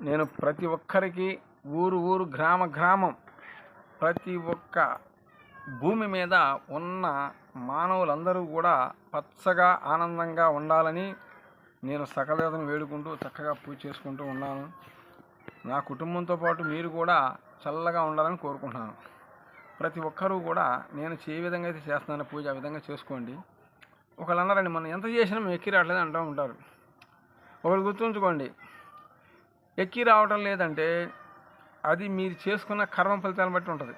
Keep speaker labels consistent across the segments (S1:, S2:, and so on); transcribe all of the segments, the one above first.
S1: నేను ప్రతి ఒక్కరికి ఊరు గ్రామం ప్రతి ఒక్క భూమి మీద ఉన్న మానవులందరూ కూడా పచ్చగా ఆనందంగా ఉండాలని నేను సకలదేవతను వేడుకుంటూ చక్కగా పూజ చేసుకుంటూ ఉన్నాను. నా కుటుంబంతో పాటు మీరు కూడా చల్లగా ఉండాలని కోరుకుంటున్నాను. ప్రతి ఒక్కరూ కూడా నేను ఏ విధంగా అయితే చేస్తున్నానో పూజ ఆ విధంగా చేసుకోండి. ఒకళ్ళు అన్నారండి, మనం ఎంత చేసినా మేము ఎక్కి రావట్లేదు అంటూ ఉంటారు. ఒకరు గుర్తుంచుకోండి, ఎక్కి రావటం లేదంటే అది మీరు చేసుకున్న కర్మ ఫలితాలను బట్టి ఉంటుంది.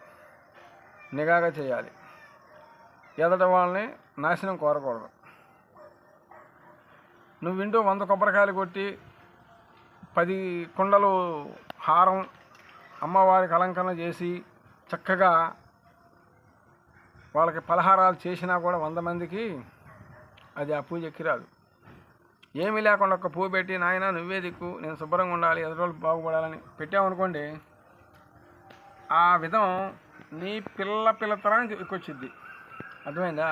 S1: నిఘాగా చేయాలి. ఎదట వాళ్ళని నాశనం కోరకూడదు. నువ్వు ఇంటూ 100 కొబ్బరికాయలు కొట్టి 10 కుండలు హారం అమ్మవారికి అలంకరణ చేసి చక్కగా వాళ్ళకి పలహారాలు చేసినా కూడా 100 మందికి అది ఆ పూజ ఎక్కిరాదు. ఏమీ లేకుండా ఒక పువ్వు పెట్టి, నాయన నువ్వే దిక్కు, నేను శుభ్రంగా ఉండాలి, ఎదురోళ్ళు బాగుపడాలని పెట్టామనుకోండి, ఆ విధం నీ పిల్ల తరానికి ఎక్కువచ్చుద్ది. అర్థమైందా?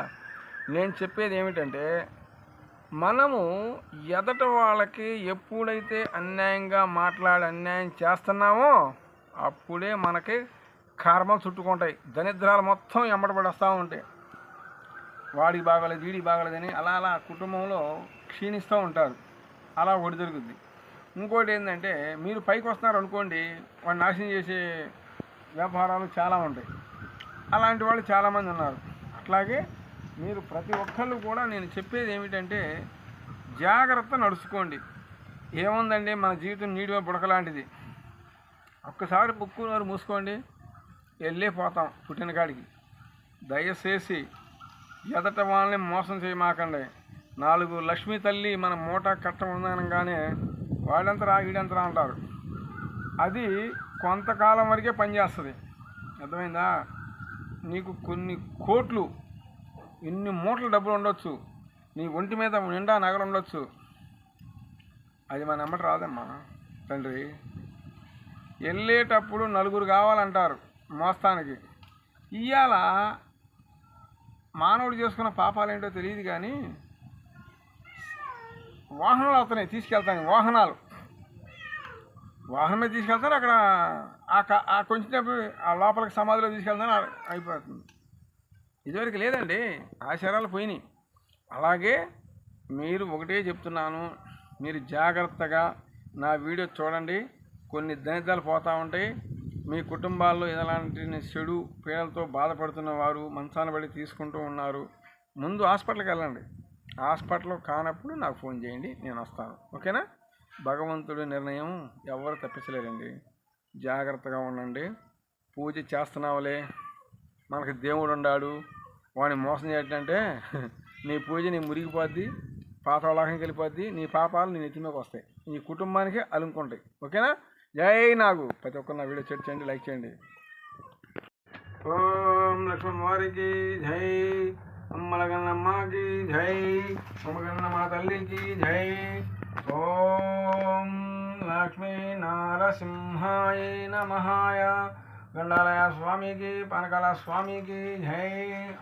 S1: నేను చెప్పేది ఏమిటంటే, మనము ఎదట వాళ్ళకి ఎప్పుడైతే అన్యాయంగా మాట్లాడి అన్యాయం చేస్తున్నామో అప్పుడే మనకి కర్మలు చుట్టుకుంటాయి. దరిద్రాలు మొత్తం ఎంబడబడేస్తూ ఉంటాయి. వాడికి బాగలేదు, వీడికి బాగలేదని అలా కుటుంబంలో క్షీణిస్తూ ఉంటారు. అలా ఒకటి జరుగుద్ది. ఇంకోటి ఏంటంటే, మీరు పైకి వస్తున్నారు అనుకోండి, వాడిని నాశనం చేసే వ్యాపారాలు చాలా ఉంటాయి. అలాంటి వాళ్ళు చాలామంది ఉన్నారు. అట్లాగే మీరు ప్రతి ఒక్కళ్ళు కూడా నేను చెప్పేది ఏమిటంటే, జాగ్రత్త నడుచుకోండి. ఏముందండి, మన జీవితం నీడిగా బుడకలాంటిది. ఒక్కసారి బుక్కున్నారు మూసుకోండి, వెళ్ళిపోతాం పుట్టిన కాడికి. దయచేసి ఎదట వాళ్ళని మోసం చేయమాకండి. 4 లక్ష్మీ తల్లి మన మూట కట్ట ఉందనగానే వాడంతరా వీడంతరా అంటారు. అది కొంతకాలం వరకే పనిచేస్తుంది. అర్థమైందా? నీకు కొన్ని కోట్లు, ఇన్ని మూటల డబ్బులు ఉండొచ్చు, నీ ఒంటి మీద నిండా నగలు ఉండొచ్చు, అది మన ఎమ్మటి రాదమ్మా తండ్రి. వెళ్ళేటప్పుడు 4 కావాలంటారు మోస్తానికి. ఇవాళ మానవుడు చేసుకున్న పాపాలు ఏంటో తెలియదు కానీ వాహనాలు అవుతున్నాయి, తీసుకెళ్తాను. వాహనం మీద తీసుకెళ్తాను, అక్కడ కొంచెం ఆ లోపలికి సమాధిలో తీసుకెళ్తాను, అయిపోతుంది. ఇదివరకు లేదండి, ఆచారాలు పోయినాయి. అలాగే మీరు ఒకటే చెప్తున్నాను, మీరు జాగ్రత్తగా నా వీడియో చూడండి. కొన్ని దరిద్రాలు పోతూ ఉంటాయి. మీ కుటుంబాల్లో ఎలాంటి చెడు పీడలతో బాధపడుతున్న వారు మంచాన పడి తీసుకుంటూ ఉన్నారు. ముందు హాస్పిటల్కి వెళ్ళండి. హాస్పిటల్ కానప్పుడు నాకు ఫోన్ చేయండి, నేను వస్తాను. ఓకేనా? భగవంతుడి నిర్ణయం ఎవరు తప్పించలేరండి. జాగ్రత్తగా ఉండండి. పూజ చేస్తున్నావులే, మనకి దేవుడు ఉన్నాడు, వాడిని మోసం చేయటంటే నీ పూజ నీ మురిగిపోద్ది, పాతాళానికి వెళ్ళిపోద్ది, నీ పాపాలు నీ నెత్తి మీదకి వస్తాయి, నీ కుటుంబానికి అలుముకుంటాయి. ఓకేనా? జై నాగు. ప్రతి ఒక్కరు నా వీడియో షేర్ చేయండి, లైక్ చేయండి. ఓం లక్ష్మణ్ వారికి జై, అమ్మలగన్నమ్మకి జై, అమ్మగన్నమ్మ తల్లికి జై. ఓం లక్ష్మీ నారసింహాయ నమః. గండాలయ స్వామికి, పానకాల స్వామికి జై,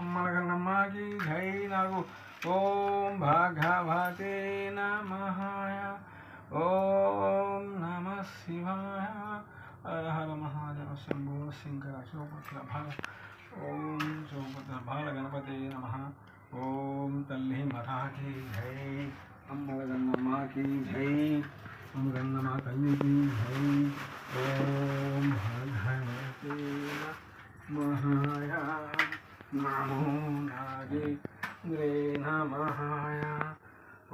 S1: అమ్మలగన్నమ్మకి జై నాగు. ఓం భగవతే నమః. ఓం నమః శివాయ. హర హర మహాదేవ శంభో శంకర శివపుత్ర బాల. ఓం శివపుత్ర బాల గణపతి నమః. ఓం తల్లి మఠాకి జై, అమ్మలగన్నమ్మకి జై, అమ్మగన్నమ్మ తల్లికి జై. ఓం భగవతే నమః. నమో నాగేంద్రే నమః.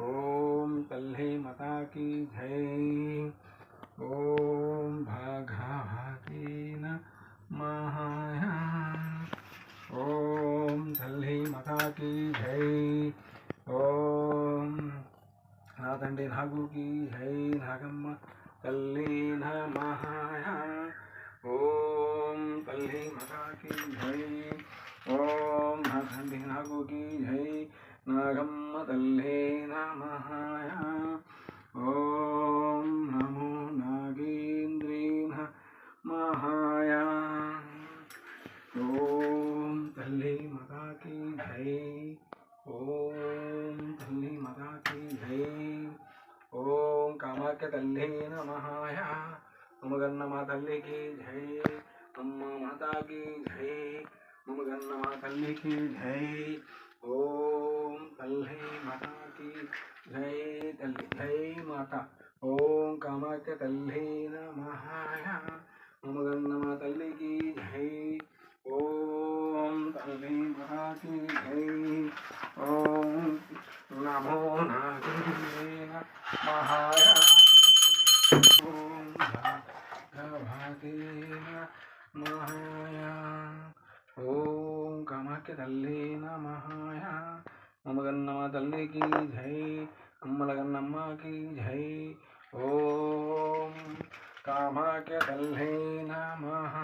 S1: ఓం తల్లి మాతాకి జై. ఓం భగవతే నమః. ఓం తల్లి మాతాకి జై. ఓం నా తండ్రి నాగుకి జై, నాగమ్మ తల్లి నమః. ఓం తల్లి మాతాకి జై. ఓం నా తండ్రి నాగుకి జై, నాగమ్మ తల్లి నమః. ఓం నమో నాగేంద్రే నమః. ఓం తల్లి మాతాకి జై. ఓం తల్లి మాతాకి జై. ఓం కామాఖ్య తల్లి నమః. మమగన్నమా తల్లికి జై. అమ్మ మాతాకి జై. మమగన్నమా తల్లికి జై. ఓం తల్లి మాతాకి జై. తల్లి జై మాత. ఓం కామాఖ్య తల్లి నమః. మమగన్నమా తల్లికి జై. ఓం తల్లి మాతాకి జై. ఓం నమో నారాయణ మహాయ. ఓం భగవతే నమః. ఓం కామాఖ్య తల్లి నమః. మమగన్నమా తల్లికి జై. అమ్మలగన్నమ్మకి జై. ఓం కామాఖ్య తల్లి నమః.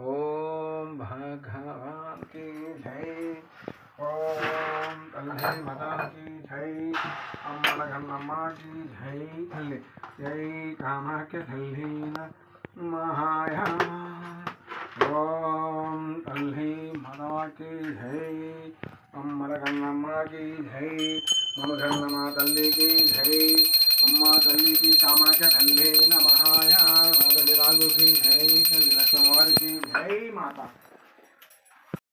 S1: ఓం భగవాన్కి జై. ఓం తల్లి మాతాకి జై. అమ్మలగన్నమ్మకి జై. తల్లి జై. కామాఖ్య తల్లి నమః. ఓం తల్లి మాతాకి జై. అమ్మలగన్నమ్మకి జై. మమగన్నమా తల్లికి జై. అమ్మ తల్లికి కామాఖ్య తల్లి నమః. తల్లి రాజుకి జై. తల్లి లక్ష్మవారికి జై మాత.